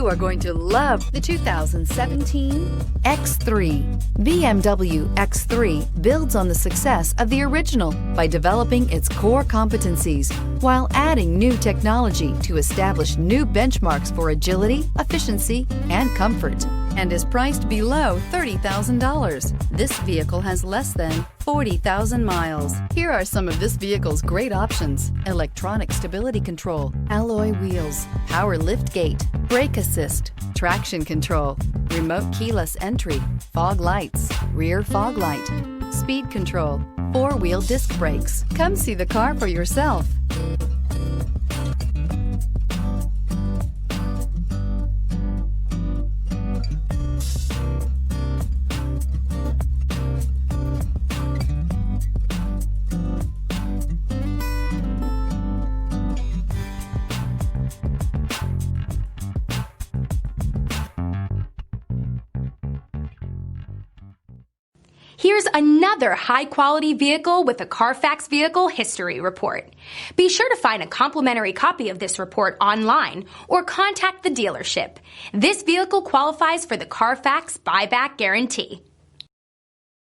You are going to love the 2017 X3. BMW X3 builds on the success of the original by developing its core competencies while adding new technology to establish new benchmarks for agility, efficiency, and comfort, and is priced below $30,000. This vehicle has less than 40,000 miles. Here are some of this vehicle's great options: electronic stability control, alloy wheels, power lift gate, brake assist, traction control, remote keyless entry, fog lights, rear fog light, speed control, four-wheel disc brakes. Come see the car for yourself. Here's another high-quality vehicle with a Carfax Vehicle History Report. Be sure to find a complimentary copy of this report online or contact the dealership. This vehicle qualifies for the Carfax Buyback Guarantee.